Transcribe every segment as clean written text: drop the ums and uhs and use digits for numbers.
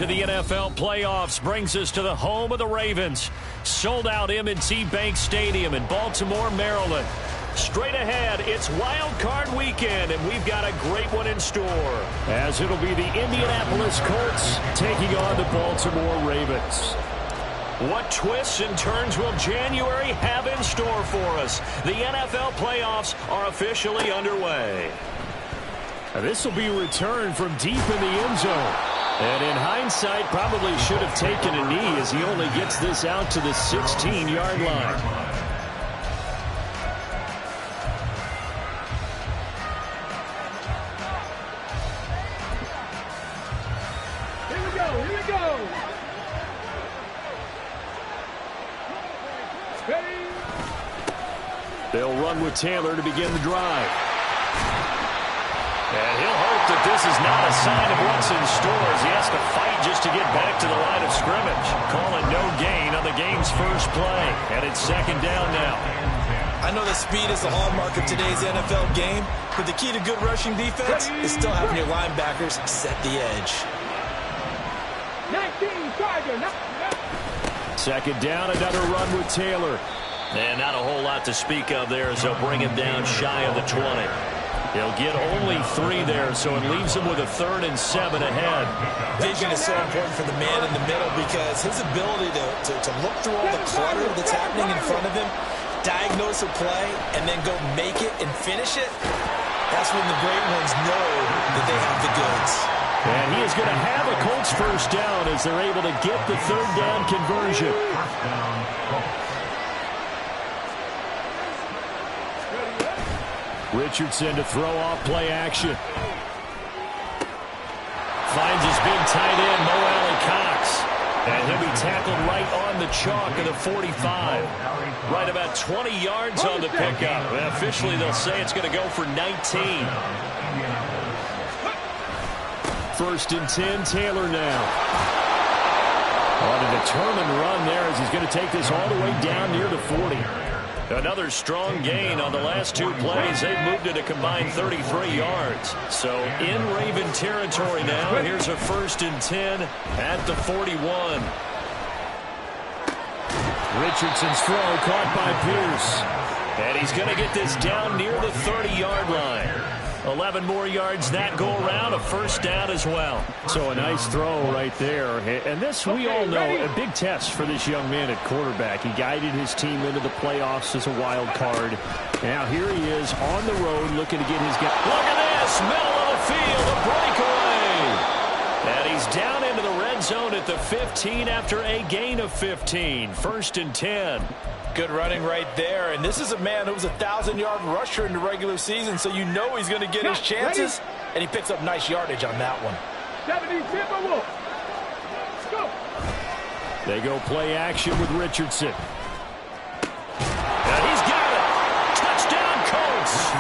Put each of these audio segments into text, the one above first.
To the NFL playoffs brings us to the home of the Ravens. Sold out M&T Bank Stadium in Baltimore, Maryland. Straight ahead, it's Wild Card Weekend, and we've got a great one in store, as it'll be the Indianapolis Colts taking on the Baltimore Ravens. What twists and turns will January have in store for us? The NFL playoffs are officially underway. This will be a return from deep in the end zone. And in hindsight, probably should have taken a knee as he only gets this out to the 16-yard line. Here we go. They'll run with Taylor to begin the drive. And he'll hope that this is not a sign of what's in store as he has to fight just to get back to the line of scrimmage. Calling no gain on the game's first play. And it's second down now. I know that speed is the hallmark of today's NFL game, but the key to good rushing defense is still having your linebackers set the edge. 19 Tiger. Second down, another run with Taylor. And not a whole lot to speak of there as they'll bring him down shy of the 20. He'll get only 3 there, so it leaves him with a 3rd and 7 ahead. Vision is so important for the man in the middle because his ability to look through all the clutter that's happening in front of him, diagnose a play, and then go make it and finish it, that's when the great ones know that they have the goods. And he is going to have a Colts first down as they're able to get the 3rd down conversion. Richardson to throw off play action. Finds his big tight end, Mo Alley-Cox. And he'll be tackled right on the chalk of the 45. Right about 20 yards on the pickup. And officially, they'll say it's going to go for 19. First and 10, Taylor now. On a determined run there as he's going to take this all the way down near the 40. Another strong gain on the last 2 plays. They've moved it a combined 33 yards. So in Raven territory now. Here's a first and 10 at the 41. Richardson's throw caught by Pierce. And he's going to get this down near the 30-yard line. 11 more yards that go around, a first down as well. So a nice throw right there. And this, we all know, a big test for this young man at quarterback. He guided his team into the playoffs as a wild card. Now here he is on the road looking to get his guy. Look at this, middle of the field, a breakaway. And he's down into the red zone at the 15 after a gain of 15. First and 10. Good running right there. And this is a man who was a 1,000-yard rusher in the regular season, so you know he's going to get his chances. And he picks up nice yardage on that one. 70 Timberwolves. Go. They go play action with Richardson. And he's got it. Touchdown, Colts.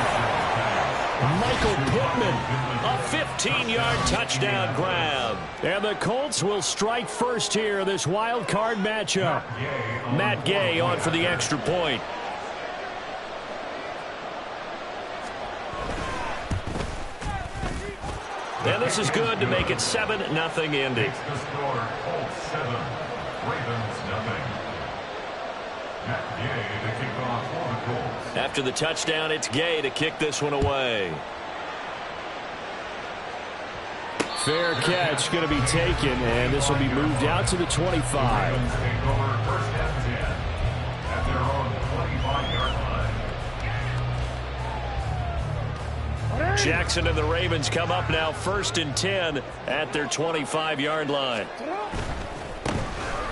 Michael Pittman, a 15-yard touchdown grab. And the Colts will strike first here, this wild card matchup. Matt Gay on for the extra point. And this is good to make it 7-0 Indy. After the touchdown, it's Gay to kick this one away. Fair catch going to be taken, and this will be moved out to the 25. Jackson and the Ravens come up now first and 10 at their 25-yard line.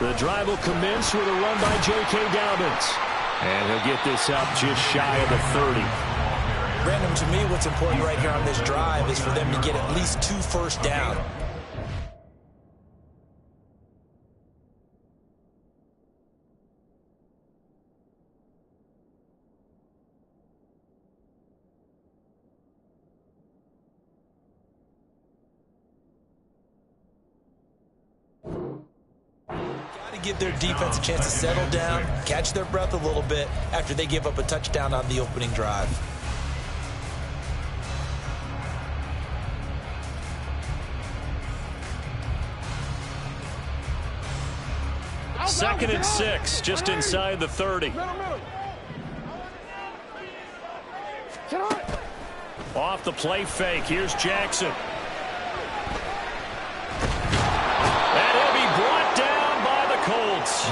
The drive will commence with a run by J.K. Dobbins. And he'll get this up just shy of the 30. Brandon, to me, what's important right here on this drive is for them to get at least 2 first down. Give their defense a chance to settle down, catch their breath a little bit after they give up a touchdown on the opening drive. 2nd and 6, just inside the 30. Off the play fake, here's Jackson. And he'll be brought down by the Colts.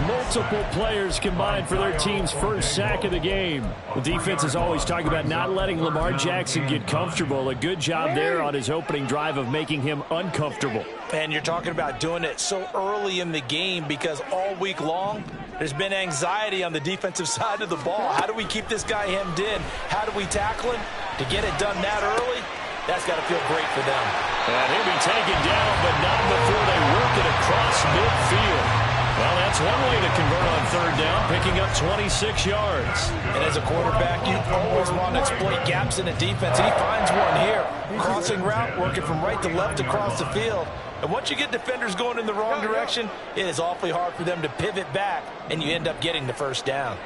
Multiple players combined for their team's first sack of the game. The defense is always talking about not letting Lamar Jackson get comfortable. A good job there on his opening drive of making him uncomfortable. And you're talking about doing it so early in the game because all week long, there's been anxiety on the defensive side of the ball. How do we keep this guy hemmed in? How do we tackle him? To get it done that early, that's got to feel great for them. And he'll be taken down, but not before they work it across midfield. Well, that's one way to convert on 3rd down, picking up 26 yards. And as a quarterback, you always want to exploit gaps in the defense, and he finds one here. Crossing route, working from right to left across the field. And once you get defenders going in the wrong direction, it is awfully hard for them to pivot back, and you end up getting the 1st down.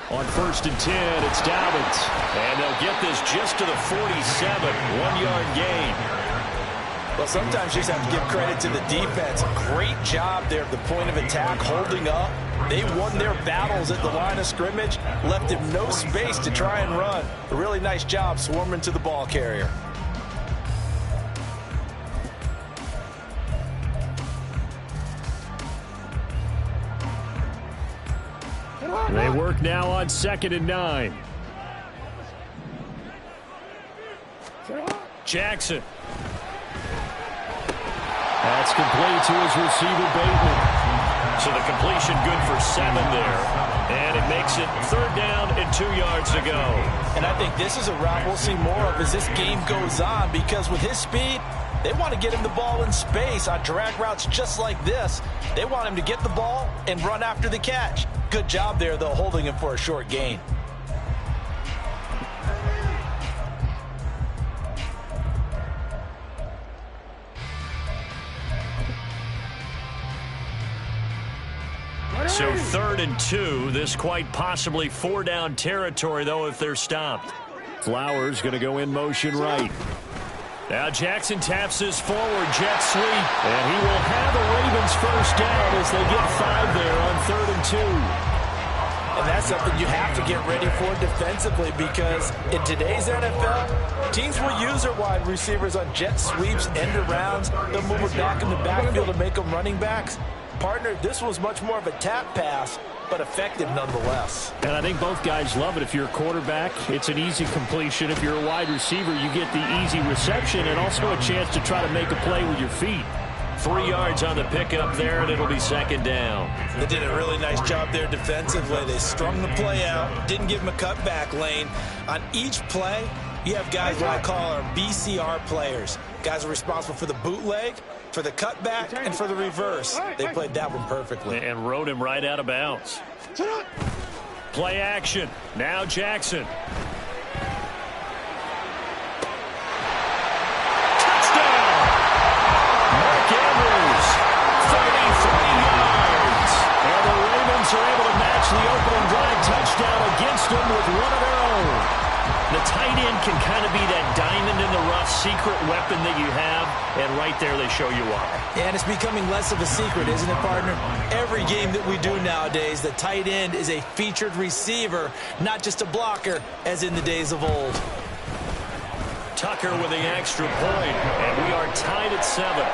On 1st and 10, it's Dobbins. And they'll get this just to the 47, 1-yard gain. Well, sometimes you just have to give credit to the defense. Great job there at the point of attack, holding up. They won their battles at the line of scrimmage, left him no space to try and run. A really nice job swarming to the ball carrier. They work now on 2nd and 9. Jackson. That's complete to his receiver, Bateman. So the completion good for 7 there. And it makes it 3rd down and 2 yards to go. And I think this is a route we'll see more of as this game goes on because with his speed, they want to get him the ball in space on drag routes just like this. They want him to get the ball and run after the catch. Good job there, though, holding him for a short gain. So 3rd and 2, this quite possibly 4-down territory, though, if they're stopped. Flowers going to go in motion right. Now Jackson taps this forward jet sweep, and he will have the Ravens 1st down as they get 5 there on 3rd and 2. And that's something you have to get ready for defensively because in today's NFL, teams will use their wide receivers on jet sweeps, end arounds. They'll move it back in the backfield to make them running backs. Partner, this was much more of a tap pass, but effective nonetheless. And I think both guys love it. If you're a quarterback, it's an easy completion. If you're a wide receiver, you get the easy reception and also a chance to try to make a play with your feet. 3 yards on the pickup there, and it'll be 2nd down. They did a really nice job there defensively. They strung the play out, didn't give him a cutback lane. On each play, you have guys what I call our BCR players. Guys are responsible for the bootleg, for the cutback, and for the reverse. They played that one perfectly. And rode him right out of bounds. Play action. Now Jackson. Touchdown! Mark Andrews, 33 yards. And the Ravens are able to match the opening drive touchdown against them with one of their own. The tight end can kind of be that diamond in the rough secret weapon that you have, and right there they show you why. And it's becoming less of a secret, isn't it, partner? Every game that we do nowadays, the tight end is a featured receiver, not just a blocker, as in the days of old. Tucker with the extra point, and we are tied at 7.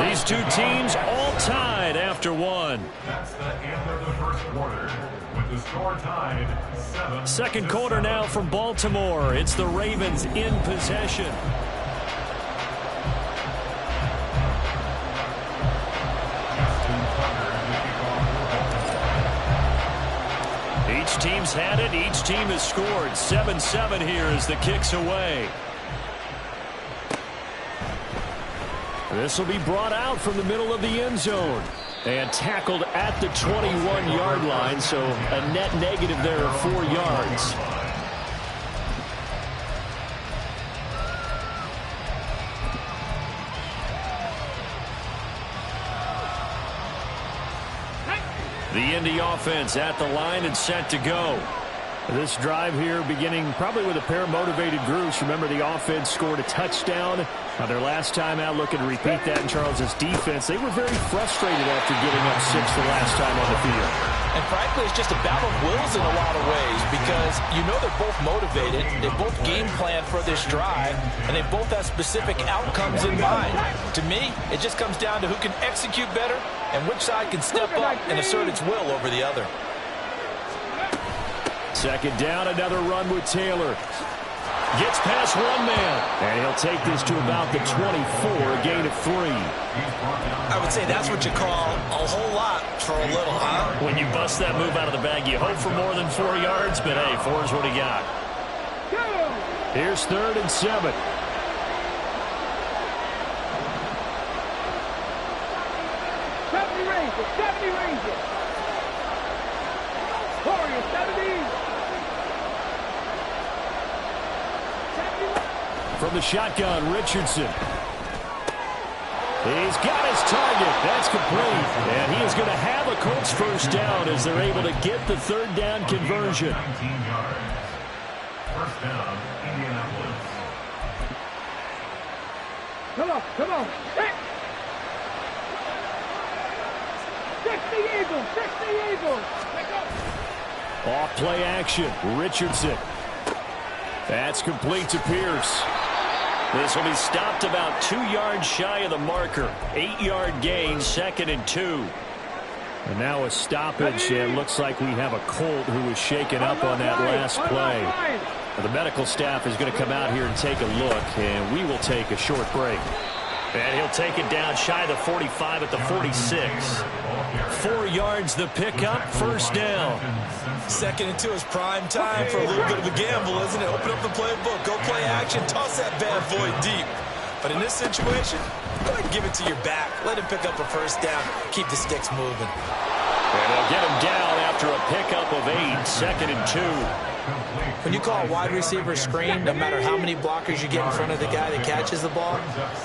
These two teams all tied after 1. That's the end of the 1st quarter, with the score tied 7. 2nd quarter now from Baltimore. It's the Ravens in possession. Each team's had it. Each team has scored. 7-7 here as the kick's away. This will be brought out from the middle of the end zone and tackled at the 21-yard line, so a net negative there of 4 yards. The Indy offense at the line and set to go. This drive here beginning probably with a pair of motivated groups. Remember, the offense scored a touchdown on their last time out, looking to repeat that in Charles's defense. They were very frustrated after giving up 6 the last time on the field. And frankly, it's just a battle of wills in a lot of ways because you know they're both motivated, they both game plan for this drive, and they both have specific outcomes in mind. To me, it just comes down to who can execute better and which side can step up and assert its will over the other. Second down, another run with Taylor. Gets past one man, and he'll take this to about the 24, a gain of 3. I would say that's what you call a whole lot for a little, huh? When you bust that move out of the bag, you hope for more than 4 yards, but hey, 4 is what he got. Here's 3rd and 7. From the shotgun, Richardson. He's got his target. That's complete. And he is going to have a Colts first down as they're able to get the 3rd down conversion. 19 yards. First down, Indianapolis. Come on. Hey. 60 Eagles. Off play action, Richardson. That's complete to Pierce. This will be stopped about 2 yards shy of the marker. 8-yard gain, 2nd and 2. And now a stoppage. It looks like we have a Colt who was shaken up on that last play. The medical staff is going to come out here and take a look, and we will take a short break. And he'll take it down shy of the 45 at the 46. 4 yards the pickup, first down. 2nd and 2 is prime time for a little bit of a gamble, isn't it? Open up the playbook, go play action, toss that bad boy deep. But in this situation, go ahead and give it to your back. Let him pick up a first down. Keep the sticks moving. And they'll get him down after a pickup of 8, 2nd and 2. When you call a wide receiver screen, no matter how many blockers you get in front of the guy that catches the ball,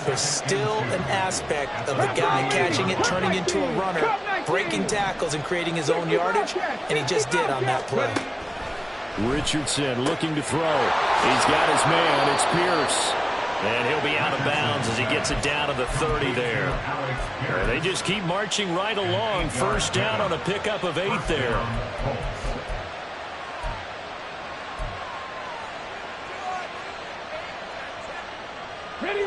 there's still an aspect of the guy catching it, turning into a runner, breaking tackles and creating his own yardage, and he just did on that play. Richardson looking to throw. He's got his man. It's Pierce. And he'll be out of bounds as he gets it down to the 30 there. They just keep marching right along. First down on a pickup of 8 there. Ready.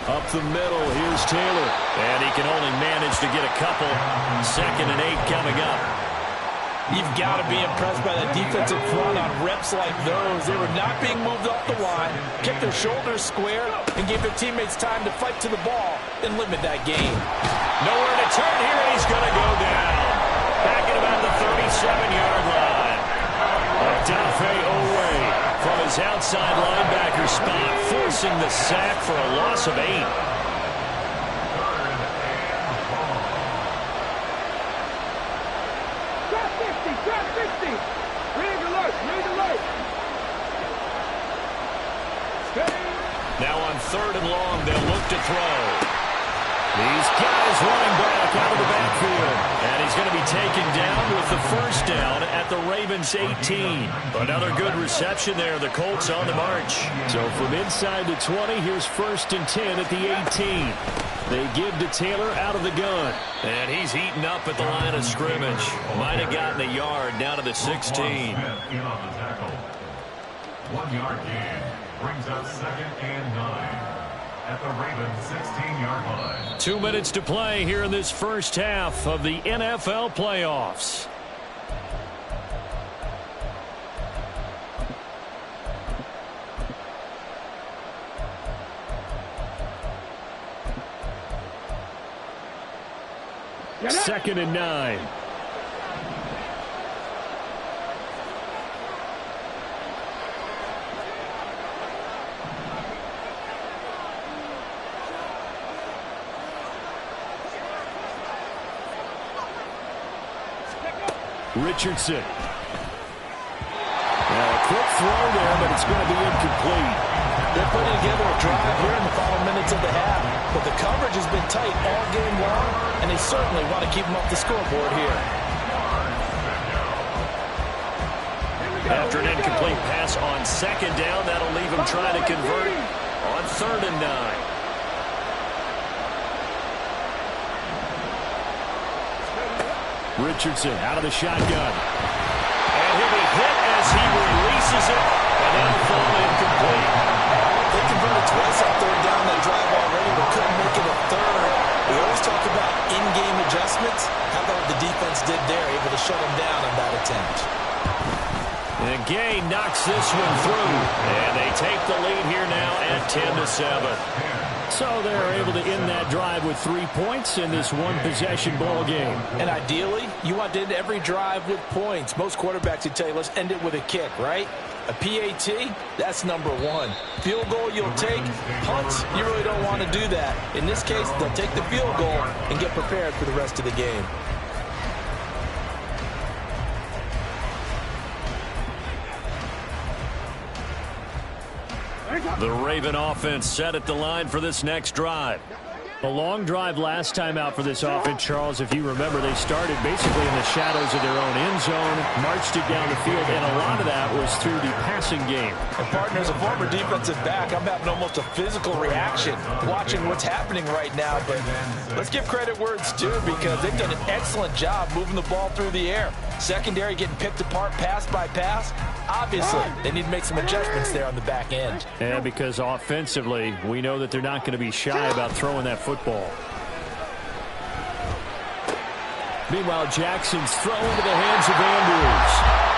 Up the middle, here's Taylor. And he can only manage to get a couple. 2nd and 8 coming up. You've got to be impressed by that defensive front on reps like those. They were not being moved off the line, kept their shoulders square, and gave their teammates time to fight to the ball and limit that gain. Nowhere to turn here, and he's going to go down. Back at about the 37-yard line. Odafe Owe from his outside linebacker spot, forcing the sack for a loss of 8. Now on 3rd and long, they'll look to throw. He's got his running back out of the backfield. And he's going to be taken down with the first down at the Ravens' 18. Another good reception there. The Colts on the march. So from inside the 20, here's 1st and 10 at the 18. They give to Taylor out of the gun. And he's heating up at the line of scrimmage. Might have gotten a yard down to the 16. 1 yard gain brings up 2nd and 9 at the Ravens 16-yard line. 2 minutes to play here in this first half of the NFL playoffs. Second and 9. Richardson. Now a quick throw there, but it's going to be incomplete. They're putting together a drive here in the final minutes of the half. But the coverage has been tight all game long, and they certainly want to keep them up the scoreboard here. After an incomplete pass on second down, that'll leave him trying to convert on 3rd and 9. Richardson out of the shotgun. And he'll be hit as he releases it, and that'll fall incomplete. They converted twice on 3rd down that drive already, but couldn't make it a 3rd. We always talk about in-game adjustments. How about what the defense did there, able to shut them down on that attempt. And Gay knocks this one through, and they take the lead here now at 10-7. So they're able to end that drive with 3 points in this one-possession ball game. And ideally, you want to end every drive with points. Most quarterbacks would tell you, let's end it with a kick, right? A PAT, that's number 1. Field goal you'll take. Punts, you really don't want to do that. In this case, they'll take the field goal and get prepared for the rest of the game. The Raven offense set at the line for this next drive. A long drive last time out for this offense, Charles. If you remember, they started basically in the shadows of their own end zone, marched it down the field, and a lot of that was through the passing game. And partner, as a former defensive back, I'm having almost a physical reaction watching what's happening right now. But let's give credit where it's due, because they've done an excellent job moving the ball through the air. Secondary getting picked apart pass by pass. Obviously, they need to make some adjustments there on the back end. Yeah, because offensively, we know that they're not going to be shy about throwing that football. Meanwhile, Jackson's throw into the hands of Andrews.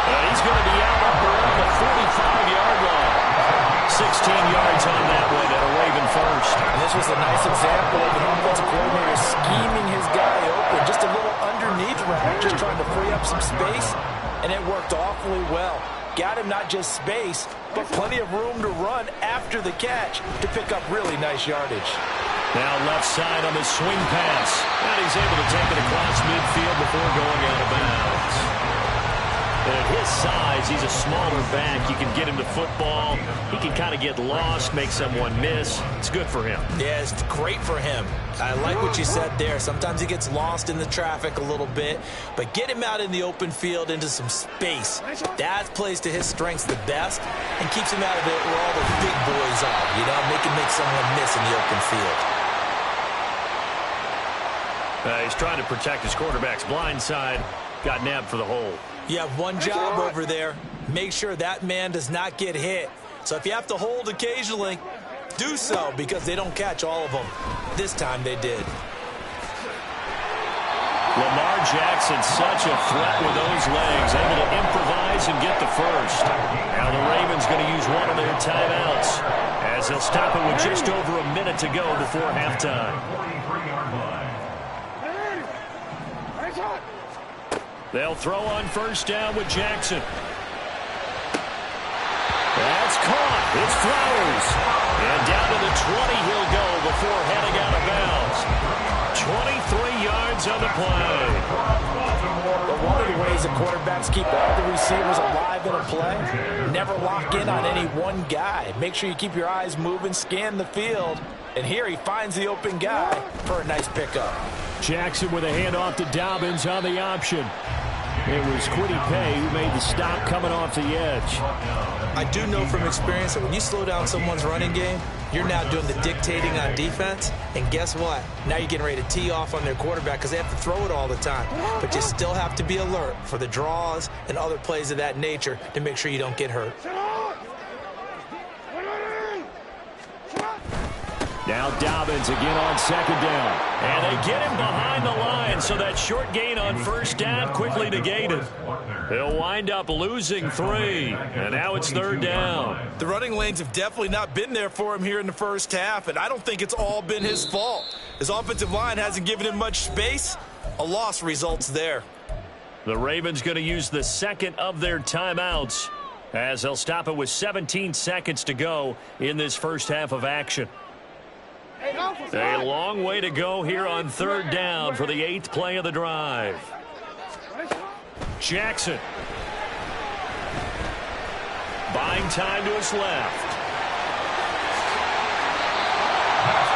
And he's going to be out around the 45-yard line. 16 yards on that one at a Raven first. And this was a nice example of the offensive coordinator scheming his guy open. Just a little underneath route, just trying to free up some space. And it worked awfully well. Got him not just space, but plenty of room to run after the catch to pick up really nice yardage. Now left side on the swing pass. And he's able to take it across midfield before going out of bounds. And at his size, he's a smaller back. You can get him to football. He can kind of get lost, make someone miss. It's good for him. Yeah, it's great for him. I like what you said there. Sometimes he gets lost in the traffic a little bit, but get him out in the open field into some space. That plays to his strengths the best and keeps him out of it where all the big boys are, you know, make someone miss in the open field. He's trying to protect his quarterback's blind side. Got nabbed for the hole. You have one job over there. Make sure that man does not get hit. So if you have to hold occasionally, do so, because they don't catch all of them. This time they did. Lamar Jackson, such a threat with those legs, able to improvise and get the first. Now the Ravens going to use one of their timeouts as they'll stop it with just over a minute to go before halftime. They'll throw on first down with Jackson. That's caught. It's Flowers. And down to the 20 he'll go before heading out of bounds. 23 yards on the play. But one of the ways the quarterbacks keep all the receivers alive in a play, never lock in on any one guy. Make sure you keep your eyes moving, scan the field. And here he finds the open guy for a nice pickup. Jackson with a handoff to Dobbins on the option. It was Kwity Paye who made the stop coming off the edge. I do know from experience that when you slow down someone's running game, you're now doing the dictating on defense. And guess what? Now you're getting ready to tee off on their quarterback because they have to throw it all the time. But you still have to be alert for the draws and other plays of that nature to make sure you don't get hurt. Now Dobbins again on second down. And they get him behind the line, so that short gain on first down quickly negated. He'll wind up losing 3, and now it's third down. The running lanes have definitely not been there for him here in the first half, and I don't think it's all been his fault. His offensive line hasn't given him much space. A loss results there. The Ravens going to use the second of their timeouts as they'll stop it with 17 seconds to go in this first half of action. A long way to go here on third down for the 8th play of the drive. Jackson. Buying time to his left.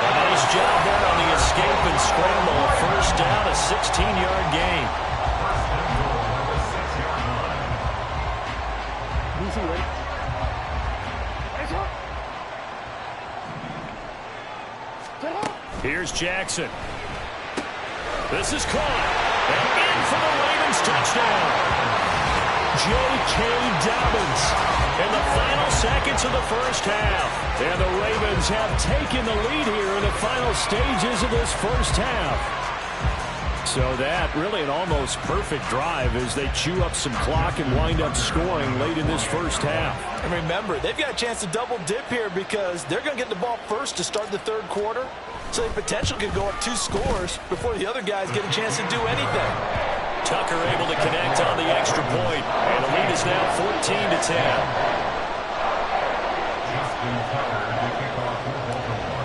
A nice job there on the escape and scramble. First down, a 16-yard gain. First and goal at the 6-yard line. Easy, ready? Here's Jackson. This is caught. And in for the Ravens touchdown. J.K. Dobbins in the final seconds of the first half. And the Ravens have taken the lead here in the final stages of this first half. So that really an almost perfect drive as they chew up some clock and wind up scoring late in this first half. And remember, they've got a chance to double dip here because they're going to get the ball first to start the third quarter. So they potentially could go up 2 scores before the other guys get a chance to do anything. Tucker able to connect on the extra point. And the lead is now 14-10. Justin Tucker to kick off for Baltimore.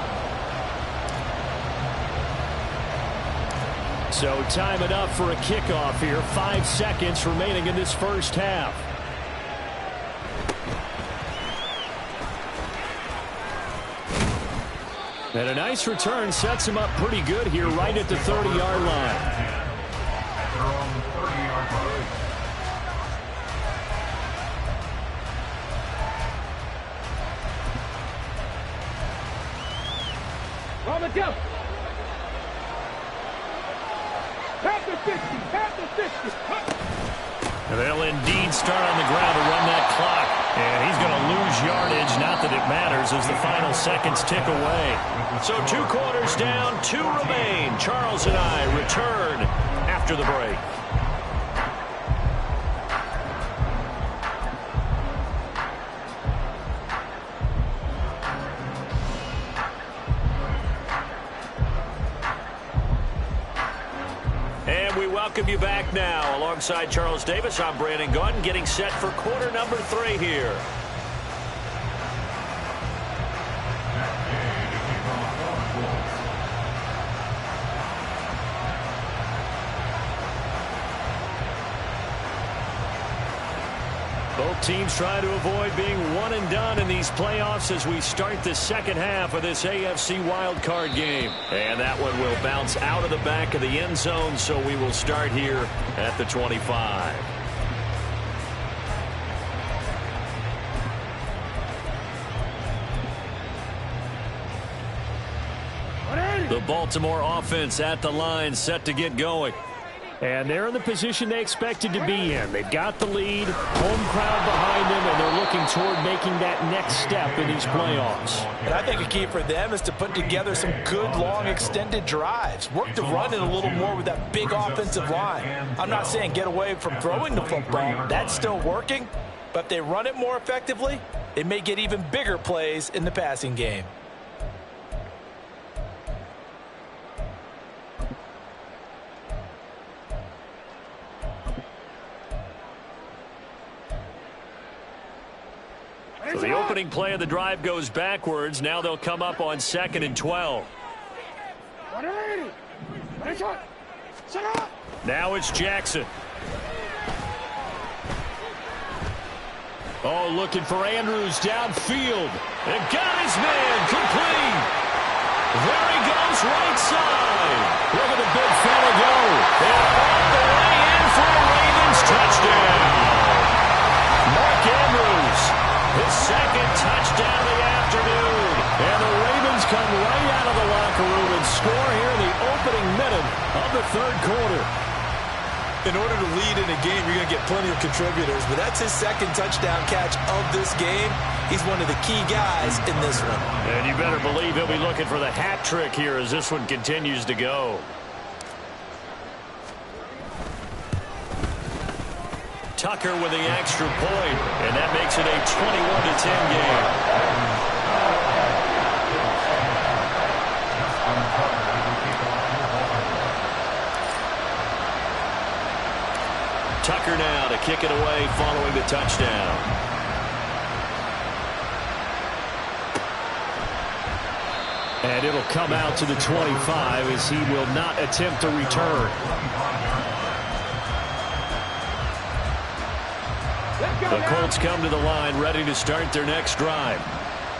So time enough for a kickoff here. 5 seconds remaining in this first half. And a nice return sets him up pretty good here right at the 30-yard line. At their own 30-yard line. Robert, go. Tap the 50. Tap the 50. They'll indeed start on the ground to run that clock. And he's going to lose yardage. Not that it matters as the final seconds tick away. So 2 quarters down, 2 remain. Charles and I return after the break. And we welcome you back now. Alongside Charles Davis, I'm Brandon Gaudin, getting set for quarter number 3 here. Both teams try to avoid being one and done in these playoffs as we start the second half of this AFC wildcard game. And that one will bounce out of the back of the end zone, so we will start here at the 25. The Baltimore offense at the line, set to get going. And they're in the position they expected to be in. They've got the lead, home crowd behind them, and they're looking toward making that next step in these playoffs. And I think a key for them is to put together some good, long, extended drives. Work the run in a little more with that big offensive line. I'm not saying get away from throwing the football. That's still working. But if they run it more effectively, they may get even bigger plays in the passing game. So the opening play of the drive goes backwards. Now they'll come up on 2nd and 12. Now it's Jackson. Oh, looking for Andrews downfield. And got his man complete. There he goes, right side. Look at the big fella go. And all the way in for a Ravens touchdown. Mark Andrews, his 2nd touchdown of the afternoon. And the Ravens come right out of the locker room and score here in the opening minute of the 3rd quarter. In order to lead in a game, you're going to get plenty of contributors, but that's his 2nd touchdown catch of this game. He's one of the key guys in this one. And you better believe he'll be looking for the hat trick here as this one continues to go. Tucker with the extra point, and that makes it a 21-10 game. Tucker now to kick it away following the touchdown. And it'll come out to the 25 as he will not attempt to return. The Colts come to the line ready to start their next drive.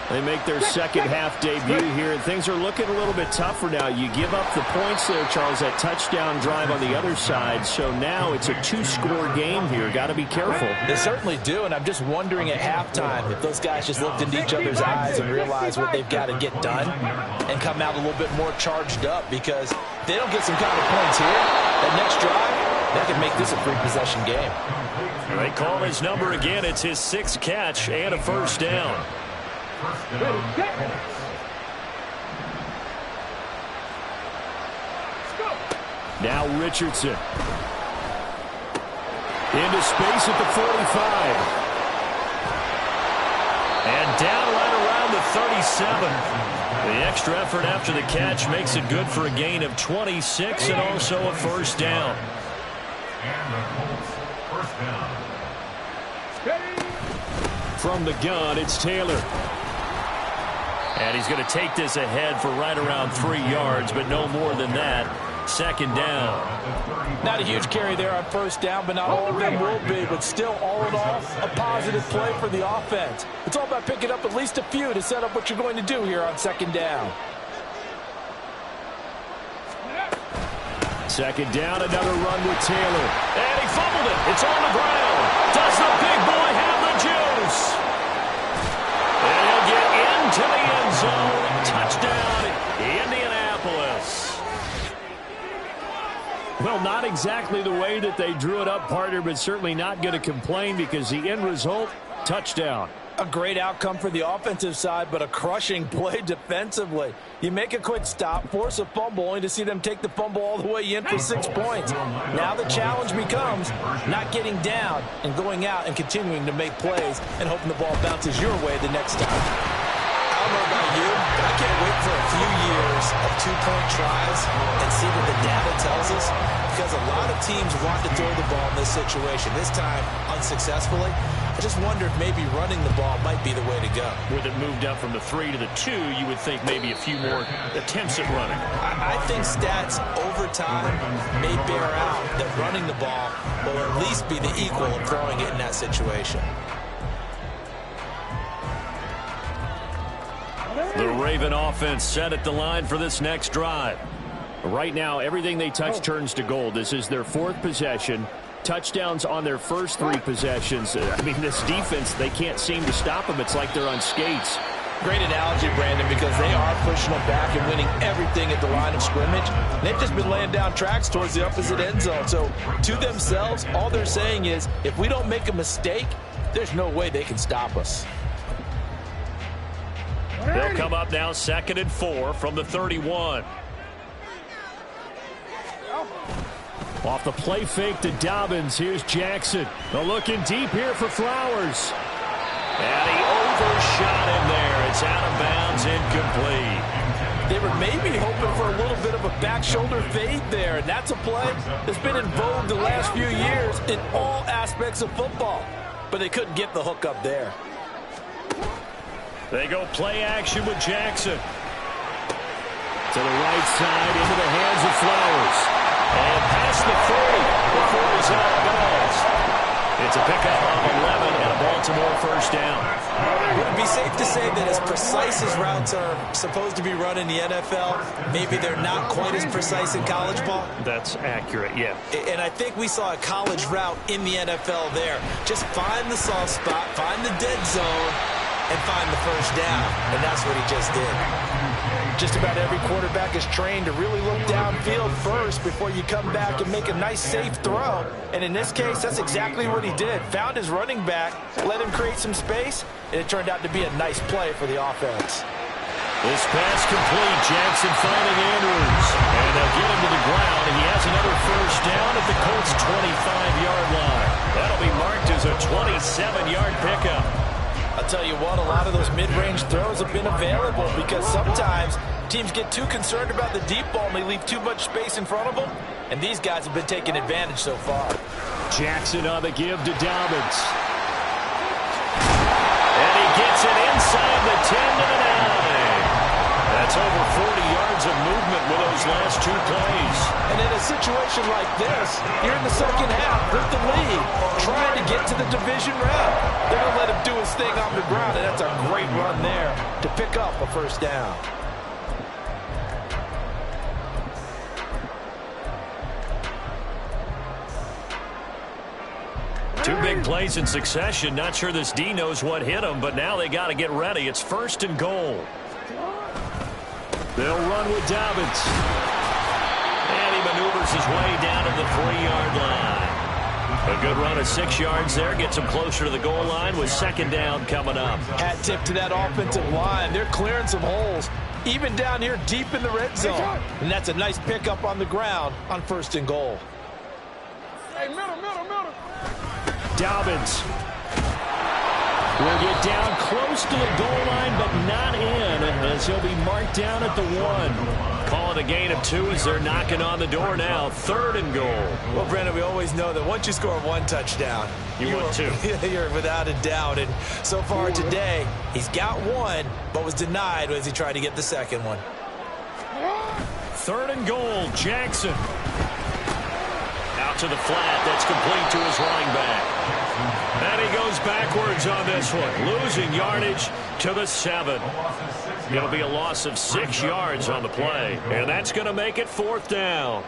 They make their second half debut here, and things are looking a little bit tougher now. You give up the points there, Charles, that touchdown drive on the other side, so now it's a two-score game here. Got to be careful. They certainly do, and I'm just wondering at halftime if those guys just looked into each other's eyes and realized what they've got to get done and come out a little bit more charged up, because if they don't get some kind of points here, that next drive, that could make this a free-possession game. They call his number again. It's his 6th catch and a first down. Now Richardson. Into space at the 45. And down right around the 37. The extra effort after the catch makes it good for a gain of 26 and also a first down. And the Colts first down. From the gun, it's Taylor. And he's going to take this ahead for right around 3 yards, but no more than that. Second down. Not a huge carry there on first down, but not all of them will be. But still, all in all, a positive play for the offense. It's all about picking up at least a few to set up what you're going to do here on second down. Second down, another run with Taylor. And he fumbled it. It's on the ground. Does the big boy have the juice? And he'll get into the end zone. Touchdown, Indianapolis. Well, not exactly the way that they drew it up, partner, but certainly not going to complain because the end result, touchdown. A great outcome for the offensive side, but a crushing play defensively. You make a quick stop, force a fumble, only to see them take the fumble all the way in for 6 points. Now the challenge becomes not getting down and going out and continuing to make plays and hoping the ball bounces your way the next time. I don't know about you, but I can't wait for a few years of two-point tries and see what the data tells us, because a lot of teams want to throw the ball in this situation. This time, unsuccessfully. I just wonder if maybe running the ball might be the way to go. With it moved up from the 3 to the 2, you would think maybe a few more attempts at running. I think stats over time may bear out that running the ball will at least be the equal of throwing it in that situation. The Raven offense set at the line for this next drive. Right now, everything they touch turns to gold. This is their 4th possession. Touchdowns on their first 3 possessions. I mean, this defense, they can't seem to stop them. It's like they're on skates. Great analogy, Brandon, because they are pushing them back and winning everything at the line of scrimmage. They've just been laying down tracks towards the opposite end zone. So, to themselves, all they're saying is, if we don't make a mistake, there's no way they can stop us. They'll come up now 2nd and 4 from the 31. Off the play fake to Dobbins. Here's Jackson. They're looking deep here for Flowers. And he overshot him there. It's out of bounds, incomplete. They were maybe hoping for a little bit of a back shoulder fade there, and that's a play that's been in vogue the last few years in all aspects of football. But they couldn't get the hook up there. They go play action with Jackson. To the right side, into the hands of Flowers. And past the 30 before he's out of bounds. It's a pickup of 11 and a Baltimore first down. Would it be safe to say that as precise as routes are supposed to be run in the NFL, maybe they're not quite as precise in college ball? That's accurate, yeah. And I think we saw a college route in the NFL there. Just find the soft spot, find the dead zone, and find the first down. And that's what he just did. Just about every quarterback is trained to really look downfield first before you come back and make a nice, safe throw. And in this case, that's exactly what he did. Found his running back, let him create some space, and it turned out to be a nice play for the offense. This pass complete. Jackson finding Andrews. And they'll get him to the ground. And he has another first down at the Colts' 25-yard line. That'll be marked as a 27-yard pickup. I'll tell you what, a lot of those mid-range throws have been available because sometimes teams get too concerned about the deep ball and they leave too much space in front of them. And these guys have been taking advantage so far. Jackson on the give to Dobbins. And he gets it inside the 10 to the 9. That's over 40 yards of movement with those last 2 plays. And in a situation like this, you're in the second half with the lead, trying to get to the division round. They're going to let him do his thing on the ground, and that's a great run there to pick up a first down. Two big plays in succession. Not sure this D knows what hit him, but now they got to get ready. It's 1st and goal. They'll run with Dobbins. And he maneuvers his way down to the 3-yard line. A good run of 6 yards there. Gets him closer to the goal line with 2nd down coming up. Hat tip to that offensive line. They're clearing some holes, even down here deep in the red zone. And that's a nice pickup on the ground on 1st and goal. Hey, middle. Dobbins will get down close to the goal line, but not in, as he'll be marked down at the 1. Call it a gain of 2 as they're knocking on the door now. 3rd and goal. Well, Brandon, we always know that once you score 1 touchdown, you want 2. You're without a doubt. And so far today, he's got 1, but was denied as he tried to get the 2nd one. 3rd and goal, Jackson. Out to the flat. That's complete to his running back. And he goes backwards on this one, losing yardage to the 7. It'll be a loss of 6 yards on the play, and that's going to make it 4th down.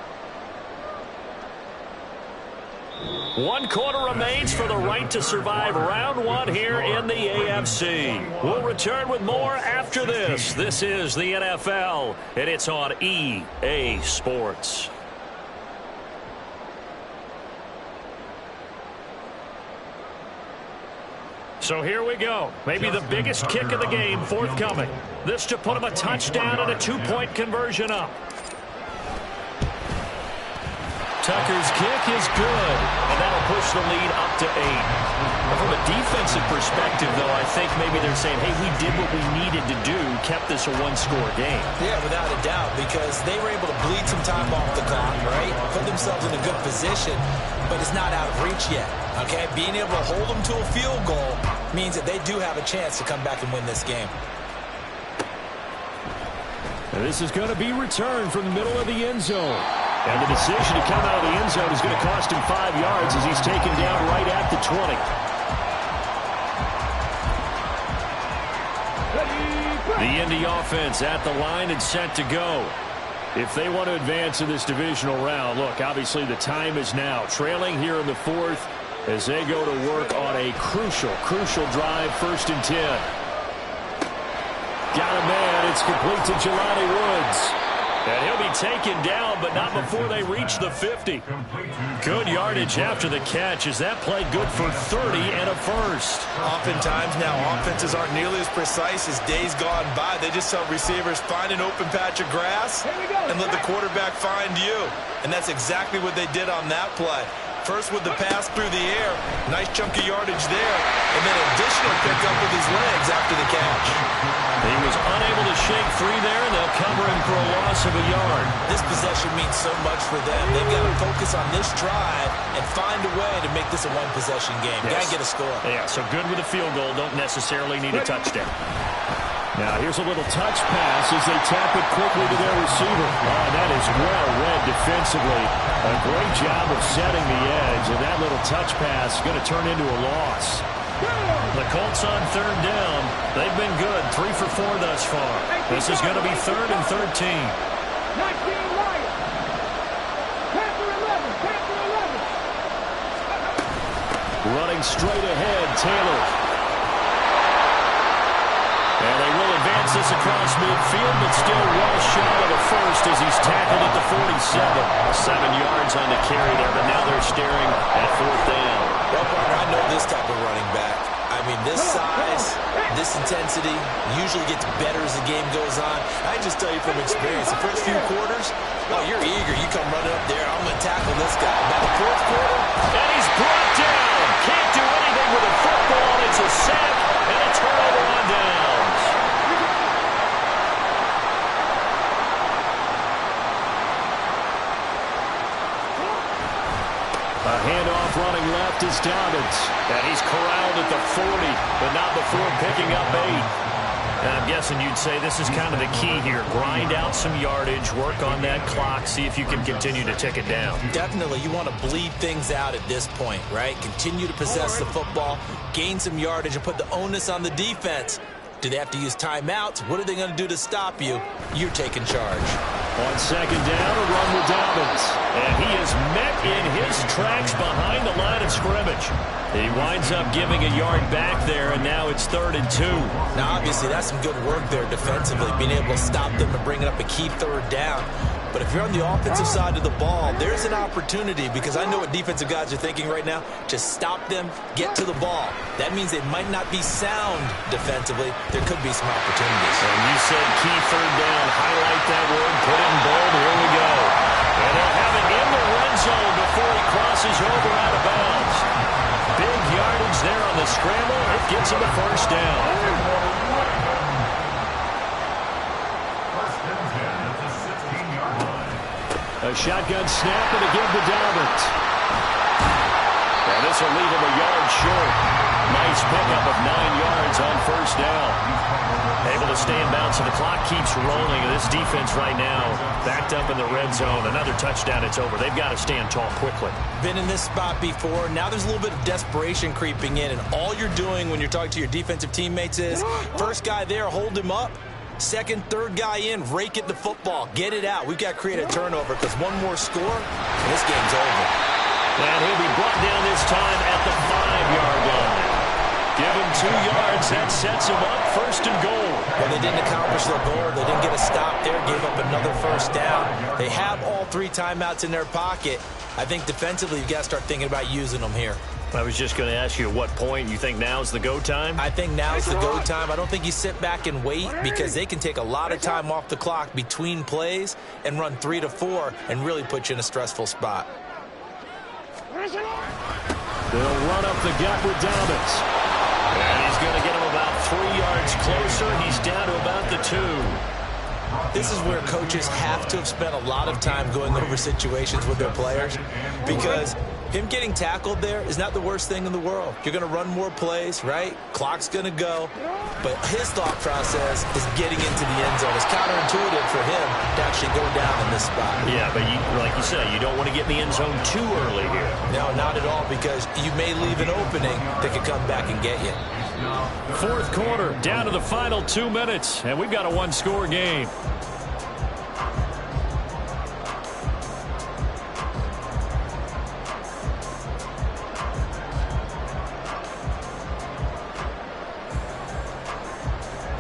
1 quarter remains for the right to survive round 1 here in the AFC. We'll return with more after this. This is the NFL, and it's on EA Sports. So here we go. Maybe the biggest kick of the game forthcoming. This to put him a touchdown and a 2-point conversion up. Tucker's kick is good, and that'll push the lead up to 8. From a defensive perspective, though, I think maybe they're saying, hey, we did what we needed to do, kept this a 1-score game. Yeah, without a doubt, because they were able to bleed some time off the clock, right? Put themselves in a good position, but it's not out of reach yet, okay? Being able to hold them to a field goal means that they do have a chance to come back and win this game. And this is going to be returned from the middle of the end zone. And the decision to come out of the end zone is going to cost him 5 yards as he's taken down right at the 20. The Indy offense at the line and set to go. If they want to advance in this divisional round, look, obviously the time is now. Trailing here in the 4th as they go to work on a crucial drive, 1st and 10. Got a man. It's complete to Jelani Woods. And he'll be taken down, but not before they reach the 50. Good yardage after the catch as that play good for 30 and a 1st. Oftentimes now, offenses aren't nearly as precise as days gone by. They just help receivers find an open patch of grass and let the quarterback find you. And that's exactly what they did on that play. First with the pass through the air, nice chunky yardage there, and then additional pickup with his legs after the catch. He was unable to shake free there, and they'll cover him for a loss of a yard. This possession means so much for them. They've got to focus on this drive and find a way to make this a 1-possession game. Yes. Got to get a score. Yeah, so good with a field goal. Don't necessarily need a touchdown. Now here's a little touch pass as they tap it quickly to their receiver. Oh, that is well read defensively. A great job of setting the edge, and that little touch pass is going to turn into a loss. The Colts on 3rd down. They've been good, 3 for 4 thus far. This is going to be 3rd and 13. 19 Lions. Panther 11. Running straight ahead, Taylor. And they will advance this across midfield, but still well short of the 1st as he's tackled at the 47. 7 yards on the carry there, but now they're staring at 4th down. Well, partner, I know this type of running back. I mean, this size, this intensity usually gets better as the game goes on. I can just tell you from experience, the first few quarters, oh, you're eager. You come running up there, I'm going to tackle this guy. By the 4th quarter, and he's brought down. Can't do anything with a football. It's a sack and a turnover on downs. A handoff running left is Dobbins. And he's corralled at the 40, but not before picking up 8. I'm guessing you'd say this is kind of the key here. Grind out some yardage, work on that clock, see if you can continue to tick it down. Definitely, you want to bleed things out at this point, right? Continue to possess the football, gain some yardage, and put the onus on the defense. Do they have to use timeouts? What are they going to do to stop you? You're taking charge. On second down, a run with Dobbins. And he is met in his tracks behind the line of scrimmage. He winds up giving a yard back there, and now it's 3rd and 2. Now, obviously, that's some good work there defensively, being able to stop them and bringing up a key 3rd down. But if you're on the offensive side of the ball, there's an opportunity, because I know what defensive guys are thinking right now. Just stop them, get to the ball. That means they might not be sound defensively. There could be some opportunities. And you said key 3rd down. Highlight that word, put it in bold. Here we go. And they'll have it in the red zone before he crosses over out of bounds. Big yardage there on the scramble. It gets him a 1st down. A shotgun snap and again to Dobbins. And this will leave him a yard short. Nice pickup of 9 yards on 1st down. Able to stay in bounds, so the clock keeps rolling. And this defense right now backed up in the red zone. Another touchdown, it's over. They've got to stand tall quickly. Been in this spot before. Now there's a little bit of desperation creeping in. And all you're doing when you're talking to your defensive teammates is, first guy there, hold him up. Second, third guy in, rake it the football. Get it out. We've got to create a turnover, because one more score, and this game's over. And he'll be brought down this time at the 5-yard line. Give him 2 yards. That sets him up 1st and goal. Well, they didn't accomplish their goal. They didn't get a stop there. Gave up another 1st down. They have all 3 timeouts in their pocket. I think defensively, you've got to start thinking about using them here. I was just going to ask you at what point you think now's the go time? I think now's the go time. I don't think you sit back and wait, because they can take a lot of time off the clock between plays and run 3 to 4 and really put you in a stressful spot. They'll run up the gut with Dobbins. And he's going to get him about 3 yards closer. He's down to about the 2. This is where coaches have to have spent a lot of time going over situations with their players, because him getting tackled there is not the worst thing in the world. You're going to run more plays, right? Clock's going to go. But his thought process is getting into the end zone. It's counterintuitive for him to actually go down in this spot. Yeah, but like you said, you don't want to get in the end zone too early here. No, not at all, because you may leave an opening that could come back and get you. 4th quarter, down to the final 2 minutes, and we've got a 1-score game.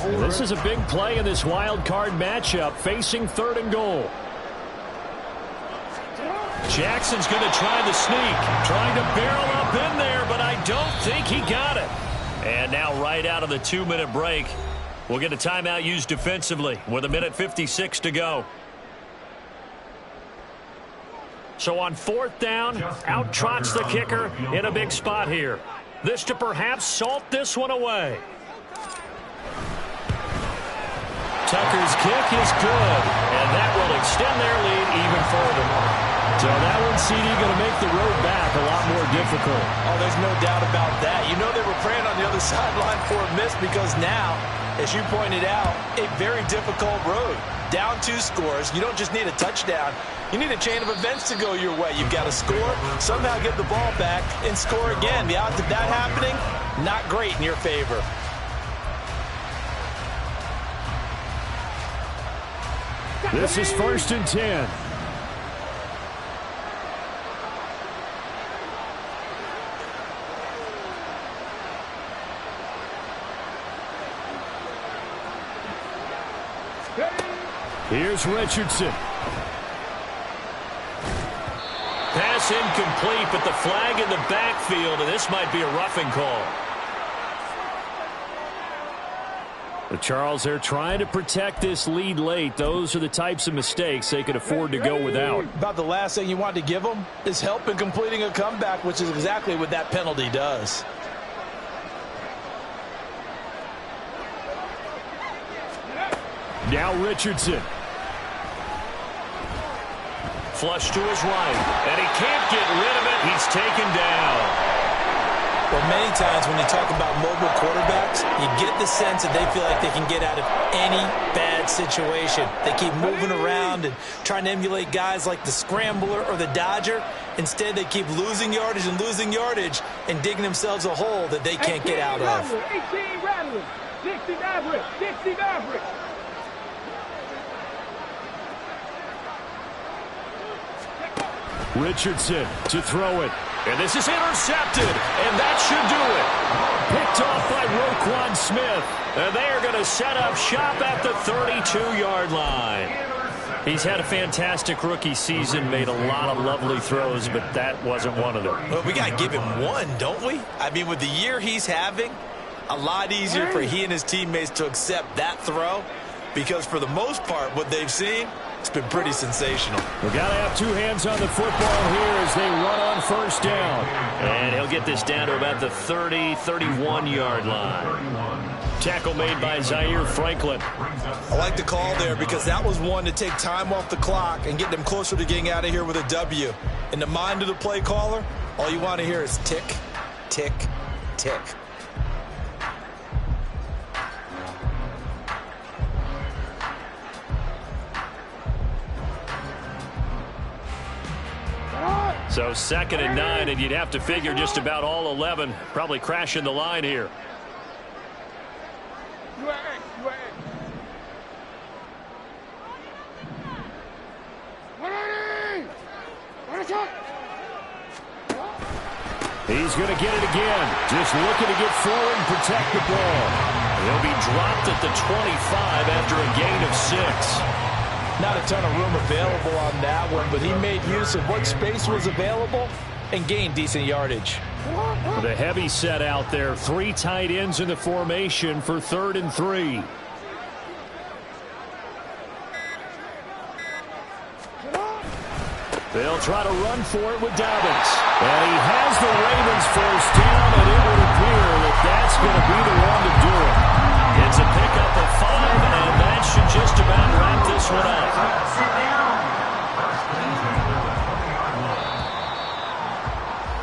This is a big play in this wild card matchup, facing 3rd and goal. Jackson's going to try the sneak, trying to barrel up in there, but I don't think he got it. And now right out of the 2-minute break, we'll get a timeout used defensively with 1:56 to go. So on 4th down, out trots the kicker in a big spot here. This to perhaps salt this one away. Tucker's kick is good, and that will extend their lead even further. So that one, CD, going to make the road back a lot more difficult. Oh, there's no doubt about that. You know they were praying on the other sideline for a miss, because now, as you pointed out, a very difficult road. Down 2 scores. You don't just need a touchdown. You need a chain of events to go your way. You've got to score, somehow get the ball back, and score again. The odds of that happening, not great in your favor. This is 1st and 10. Here's Richardson. Pass incomplete, but the flag in the backfield, and this might be a roughing call. Charles, they're trying to protect this lead late. Those are the types of mistakes they could afford to go without. About the last thing you want to give them is help in completing a comeback, which is exactly what that penalty does. Now Richardson. Flush to his right, and he can't get rid of it. He's taken down. Well, many times when you talk about mobile quarterbacks, you get the sense that they feel like they can get out of any bad situation. They keep moving around and trying to emulate guys like the Scrambler or the Dodger. Instead, they keep losing yardage and digging themselves a hole that they can't get out of. 18 Rattlers, 60 Mavericks, 60 Mavericks. Richardson to throw it. And this is intercepted. And that should do it. Picked off by Roquan Smith. And they are going to set up shop at the 32-yard line. He's had a fantastic rookie season, made a lot of lovely throws, but that wasn't one of them. Well, we got to give him one, don't we? I mean, with the year he's having, a lot easier for he and his teammates to accept that throw, because for the most part, what they've seen, it's been pretty sensational. We've got to have two hands on the football here as they run on first down. And he'll get this down to about the 30, 31-yard line. Tackle made by Zaire Franklin. I like the call there because that was one to take time off the clock and get them closer to getting out of here with a W. In the mind of the play caller, all you want to hear is tick, tick, tick. So 2nd and 9, and you'd have to figure just about all 11 probably crashing the line here. He's going to get it again. Just looking to get forward and protect the ball. He'll be dropped at the 25 after a gain of 6. Not a ton of room available on that one, but he made use of what space was available and gained decent yardage. The heavy set out there. 3 tight ends in the formation for 3rd and 3. They'll try to run for it with Dobbins. And he has the Ravens first down, and it would appear that that's going to be the one to do it. It's a pickup of 5, and that should just about wrap this one up.